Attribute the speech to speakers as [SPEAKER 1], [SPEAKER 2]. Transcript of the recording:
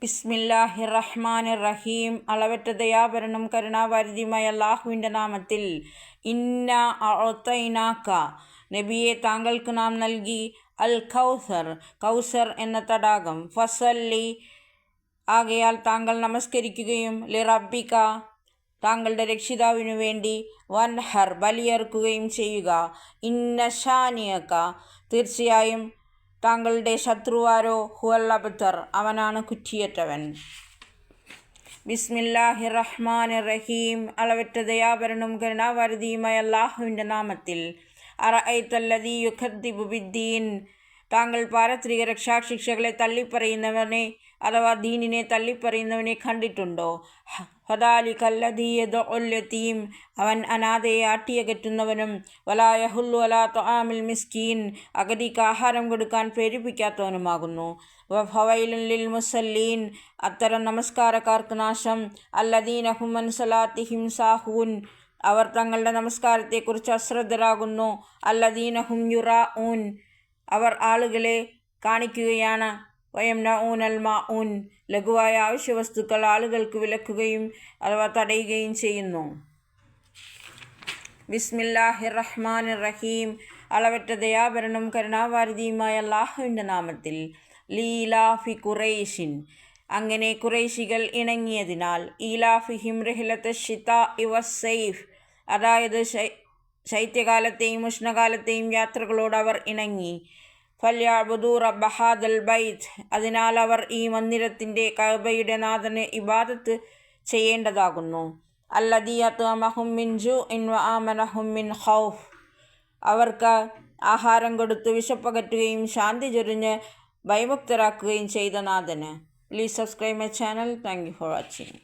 [SPEAKER 1] ബിസ്മില്ലാഹിർ റഹ്മാനിർ റഹീം. അളവറ്റ ദയാപരനും കരുണാവാരിധിയുമായ അല്ലാഹുവിൻ്റെ നാമത്തിൽ. ഇന്ന അഅ്തൈനാക, നബിയെ താങ്കൾക്ക് നാം നൽകി, അൽ കൗസർ, കൗസർ എന്ന തടാകം. ഫസല്ലി, ആകയാൽ താങ്കൾ നമസ്കരിക്കുകയും, ലിറബ്ബിക, താങ്കളുടെ രക്ഷിതാവിനു വേണ്ടി, വൻഹർ, ബലിയറുക്കുകയും ചെയ്യുക. ഇന്ന ഷാനിയക, തീർച്ചയായും താങ്കളുടെ ശത്രുവാരോ, ഹുവൽ അബ്തർ, അവനാണ് കുറ്റിയറ്റവൻ. ബിസ്മില്ലാഹിർ റഹ്മാനിർ റഹീം. അളവറ്റ ദയാപരനും കരുണാവാരിധിയുമായ അല്ലാഹുവിൻ്റെ നാമത്തിൽ. അറഅയ്തല്ലദീ യുകദ്ദിബു ബിദ്ദീൻ, താങ്കൾ പാരത്രിക രക്ഷാശിക്ഷകളെ തള്ളിപ്പറയുന്നവനെ അഥവാ ദീനിനെ തള്ളിപ്പറയുന്നവനെ കണ്ടിട്ടുണ്ടോ? ഫദാലികല്ലദീ യദ്ഉൽ യതീം, അവൻ അനാഥയെ ആട്ടിയകറ്റുന്നവനും, വലാ യഹുല്ലു അലാ ത്വആമിൽ മിസ്കീൻ, അഗതിക്ക് ആഹാരം കൊടുക്കാൻ പ്രേരിപ്പിക്കാത്തവനുമാകുന്നു. ഫവൈലുൻ ലിൽ മുസല്ലീൻ, അത്തരം നമസ്കാരക്കാർക്ക് നാശം. അല്ലദീന ഹും അൻ സലാത്തിഹിം സാഹൂൻ, അവർ തങ്ങളുടെ നമസ്കാരത്തെക്കുറിച്ച് അശ്രദ്ധരാകുന്നു. അല്ലദീന ഹും യുറാഊൻ, അവർ ആളുകളെ കാണിക്കുകയാണ്. വയംനഊനൽ മാഊൻ, ലഘുവായ ആവശ്യവസ്തുക്കൾ ആളുകൾക്ക് വിലക്കുകയും അഥവാ തടയുകയും ചെയ്യുന്നു. ബിസ്മില്ലാഹിർ റഹ്മാനിർ റഹീം. അളവറ്റ ദയാപരനും കരുണാവാരിധിയുമായ അല്ലാഹുവിൻ്റെ നാമത്തിൽ. ലീലാഫി ഖുറൈശിൻ, അങ്ങനെ ഖുറൈശികൾ ഇണങ്ങിയതിനാൽ. ഈലാഫിഹിം റിഹ്ലത ശിതാഇ വസ്സൈഫ്, അതായത് ശൈത്യകാലത്തെയും ഉഷ്ണകാലത്തെയും യാത്രകളോട് അവർ ഇണങ്ങി. ഫല്യഅ്ബുദൂ റബ്ബ ഹാദൽ ബൈത്ത്, അതിനാൽ അവർ ഈ മന്ദിരത്തിൻ്റെ, കഅബയുടെ നാഥന് ഇബാദത്ത് ചെയ്യേണ്ടതാകുന്നു. അല്ലദീ അത്അമഹും മിൻ ജൂഇൻ വആമനഹും മിൻ ഖൗഫ്, അവർക്ക് ആഹാരം കൊടുത്ത് വിശപ്പകറ്റുകയും ശാന്തി ചൊരിഞ്ഞ് ഭയമുക്തരാക്കുകയും ചെയ്ത നാഥന്. Please subscribe my channel. Thank you for watching.